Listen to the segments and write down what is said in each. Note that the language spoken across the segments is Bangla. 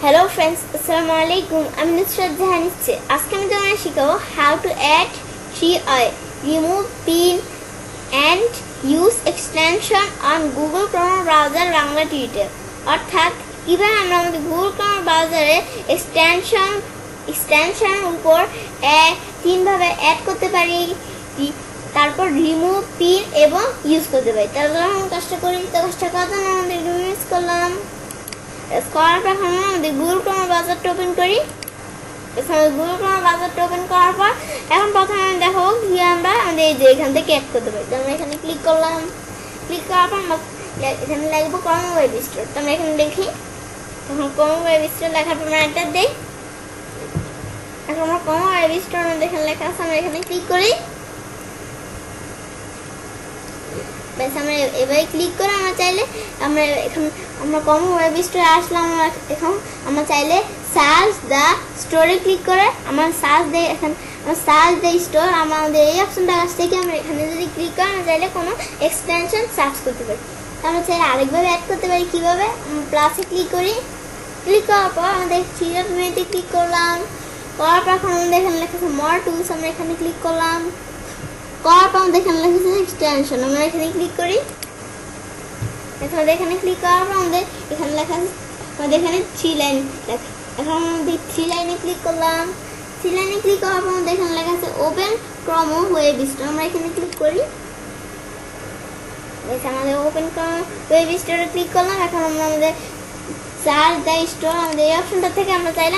Hello friends, Assalamualaikum. I'm Nusrat Jahan Icche. আজকে আমি তোমাদের শেখাবো how to add 3i, remove pin and use extension on Google Chrome browser Bangla tutorial. অর্থাৎ কিভাবে আমরা আমাদের Google Chrome ব্রাউজারে এক্সটেনশন উপর তিন ভাবে অ্যাড করতে পারি, তারপর রিমুভ পিন এবং ইউজ করতে পারি। তাহলে আমরা কাজটা করি। তো কাজটা করার জন্য আমাদের ইউজ করলাম। করার পর আমাদের গুগল ক্রোম ব্রাউজারটা ওপেন করি। গুগল ক্রোম ব্রাউজারটা ওপেন করার পর এখন প্রথমে আমি দেখাবো কি আমরা আমাদের এই যে এখান থেকে অ্যাড করতে পারি। তো আমরা এখানে ক্লিক করলাম। ক্লিক করার পর এখানে লিখবো ক্রোম ওয়েব স্টোর। তো আমরা এখানে লিখি, তখন ক্রোম ওয়েব স্টোর লেখার পর আমরা এন্টার দিই। এখন আমরা ক্রোম ওয়েব স্টোর আমাদের এখানে লেখা আছে, আমরা এখানে ক্লিক করি। বেশ, আমরা এবারে ক্লিক করে আমরা চাইলে আমরা ক্রোম ওয়েব স্টোরে আসলাম। এখন আমরা চাইলে সার্চ দ্য স্টোরে ক্লিক করে আমরা সার্চ দিই। সার্চ দ্য স্টোর আমাদের এই অপশনটা কাছ থেকে আমরা এখানে যদি ক্লিক করি আমরা চাইলে কোনো এক্সটেনশন সার্চ করতে পারি। আমরা চাইলে আরেকভাবে অ্যাড করতে পারি। কীভাবে? প্লাসে ক্লিক করি। ক্লিক করার পর আমাদের থ্রি ডট মেনুতে ক্লিক করলাম। করার পর এখন আমাদের এখানে লেখা আছে মোর টুলস, আমরা এখানে ক্লিক করলাম। করার পর আমাদের এখানে লেখা আছে এক্সটেনশন, আমরা এখানে ক্লিক করি। এখন এখানে ক্লিক করার পর আমাদের এখানে লেখা আছে, আমাদের এখানে 3 লাইন লেখা। এখন আমাদের 3 লাইনে ক্লিক করলাম। 3 লাইনে ক্লিক করার পর আমাদের এখানে লেখা আছে ওপেন ক্রোম ওয়েব স্টোর, আমরা এখানে ক্লিক করি। আমাদের ওপেন ক্রোম ওয়েব স্টোরে ক্লিক করলাম। এখন আমরা আমাদের সার্চ দ্য স্টোর আমাদের এই অপশনটা থেকে আমরা চাইলে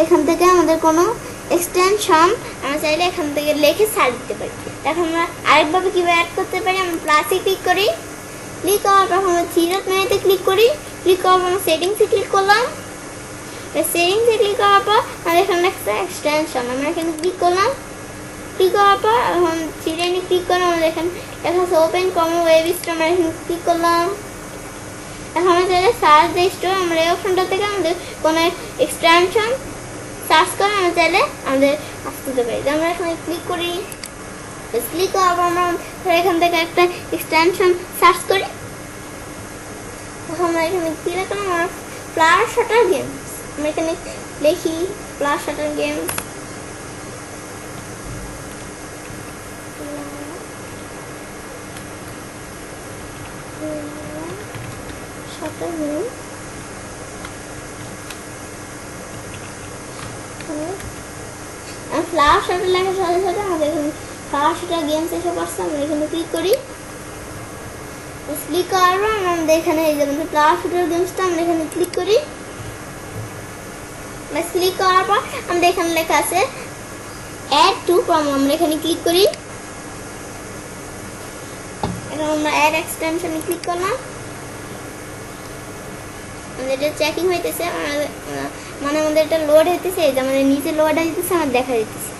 এখান থেকে আমাদের কোনো এক্সটেনশন আমরা চাইলে এখান থেকে লিখে সার্চ দিতে পারি। এখন আমরা আরেকভাবে কীভাবে অ্যাড করতে পারি, আমরা প্লাসে ক্লিক করি। ক্লিক করার পর আমরা থ্রি ডট মেনুতে ক্লিক করি। ক্লিক করার পর আমরা সেটিংসে ক্লিক করলাম। সেটিংসে ক্লিক করার পর আমাদের এখানে লেখা এক্সটেনশন, আমরা এখানে ক্লিক করলাম। ক্লিক করার পর এখন থ্রি লাইনে ক্লিক করে আমাদের এখানে লেখা আছে ওপেন ক্রোম ওয়েব স্টোর, আমরা এখানে ক্লিক করলাম। এখন আমরা চাইলে সার্চ দ্য স্টোর আমরা এই অপশনটা থেকে আমাদের কোনো এক্সটেনশন সার্চ করে আমরা চাইলে আমাদের আসতে পারি। আমরা এখানে ক্লিক করি। ক্লিক করার পর আমরা এখান থেকে একটা এক্সটেনশন সার্চ করি। আমরা এখানে কি লিখলাম, আমরা ফ্লাওয়ার শাটার গেমস, আমরা এখানে লিখি flower shutter games. Flower shutter লেখার সাথে সাথে আমাদের এখানে ফ্লাওয়ার শাটার গেমস এসে পড়ছে, আমরা এখানে ক্লিক করি। ক্লিক করার পর আমাদের এখানে এই যে আমাদের ফ্লাওয়ার শাটার গেমসটা আমরা এখানে ক্লিক করি। ক্লিক করার পর আমাদের এখানে লেখা আছে অ্যাড টু ক্রোম, আমরা এখানে ক্লিক করি। এখন আমরা অ্যাড এক্সটেনশনে ক্লিক করলাম। আমাদের এটা চেকিং হইতেছে, মানে আমাদের এটা লোড হইতেছে, এই যে আমাদের নিচে লোড হইতেছে, আমার দেখা দিতেছে।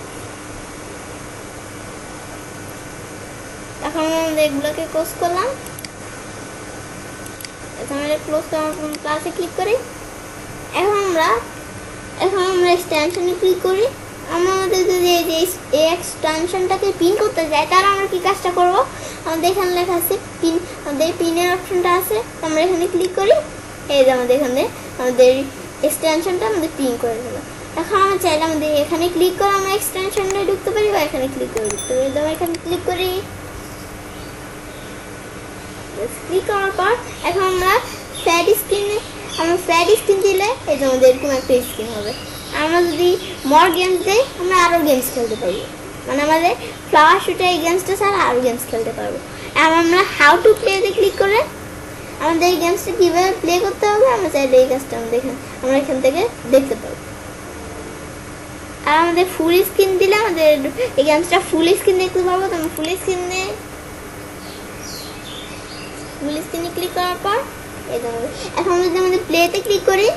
এখন আমাদের এগুলোকে ক্লোজ করলাম। আমরা ক্লোজ করার প্লাসে ক্লিক করি। এখন আমরা এক্সটেনশনে ক্লিক করি। আমাদের যদি এই এক্সটেনশনটাকে পিন করতে যাই তাহলে আমরা কি কাজটা করব, আমাদের এখানে লেখা আছে পিন, আমাদের পিনের অপশনটা আছে, আমরা এখানে ক্লিক করি। এই যে আমাদের এখানে আমাদের এক্সটেনশনটা আমাদের পিন করে দিল। এখন আমরা চাইলে আমাদের এখানে ক্লিক করে আমরা এক্সটেনশনটা ঢুকতে পারি বা এখানে ক্লিক করে ঢুকতে পারি। তো এখানে ক্লিক করি। ক্লিক করার পর এখন আমরা ফ্ল্যাট স্ক্রিন দিলে এই যে আমাদের এরকম একটা স্ক্রিন হবে। আমরা যদি মোর গেমস দিই আমরা আরও গেমস খেলতে পারবো, মানে আমাদের ফ্লাওয়ার শুটে এই গেমসটা ছাড়া আরও গেমস খেলতে পারবো। আর আমরা হাউ টু প্লেতে ক্লিক করে আমাদের এই গেমসটা কীভাবে প্লে করতে হবে আমরা চাইলে এই কাজটা আমরা এখান থেকে দেখতে পাবো। আর আমাদের ফুল স্ক্রিন দিলে আমাদের এই গেমসটা ফুল স্ক্রিন দেখতে পাবো। তো আমরা ফুল স্ক্রিনে ক্লিক করার পর এই যে এখন যদি আমাদের প্লেতে ক্লিক করি,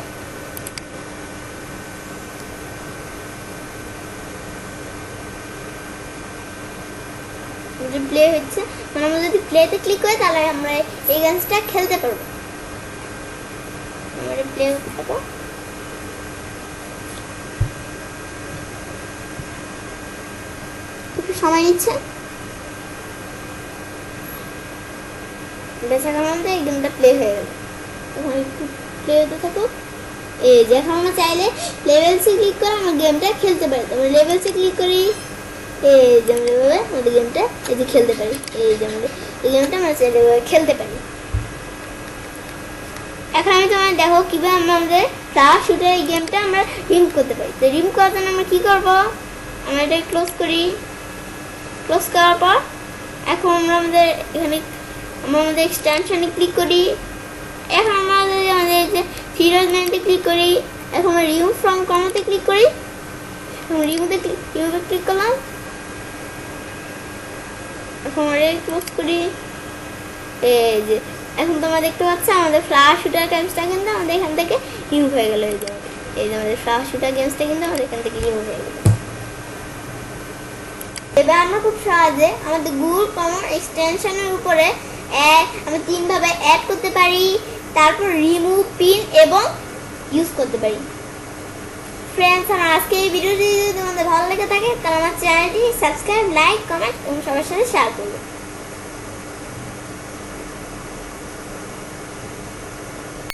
প্লে হচ্ছে, মানে আমরা যদি প্লেতে ক্লিক করি তাহলে আমরা এই গেমসটা খেলতে পারবো। আমরা প্লে করবো। একটু সময় নিচ্ছে। বেশ এখন আমাদের এই গেমটা প্লে হয়ে গেল। তখন একটু প্লে হতে থাকুক। এই যে এখন আমরা চাইলে লেভেলসে ক্লিক করে আমরা গেমটা খেলতে পারি। তো আমরা লেভেলসে ক্লিক করি, এই যে আমরা এভাবে আমাদের গেমটা এই যে খেলতে পারি। এই যে আমাদের এই গেমটা আমরা চাইলে এভাবে খেলতে পারি। এখন আমি তোমার দেখো কীভাবে আমরা আমাদের ফ্লাওয়ার শুটের এই গেমটা আমরা রিমুভ করতে পারি। তো রিমুভ করার জন্য আমরা কী করবো, আমরা এটা ক্লোজ করি। ক্লোজ করার পর এখন আমরা আমাদের এখানে আমাদের এক্সটেনশনে ক্লিক করি। এখন আমাদের যে ফিরোজ ম্যানতে ক্লিক করি। এখন আমরা রিমুভ ফ্রম কর্মতে ক্লিক করি। এখন রিমুভে ক্লিক করলাম। এখন আমরা ক্লোজ করি। এই যে এখন তোমরা দেখতে পাচ্ছ আমাদের ফ্লাওয়ার শুটার গেমসটা কিন্তু আমাদের এখান থেকে রিমুভ হয়ে গেল। এই যে আমাদের ফ্লাওয়ার শুটার গেমসটা কিন্তু আমাদের এখান থেকে রিমুভ হয়ে গেল। এবার আমরা খুব সহজে আমাদের গুগল কমন এক্সটেনশনের উপরে আমরা 3 ভাবে অ্যাড করতে পারি, তারপর রিমুভ, পিন এবং ইউজ করতে পারি। ফ্রেন্ডস, আমার আজকে এই ভিডিওটি যদি তোমাদের ভালো লেগে থাকে তাহলে আমার চ্যানেলটি সাবস্ক্রাইব, লাইক, কমেন্ট এবং সবার সাথে শেয়ার করবে।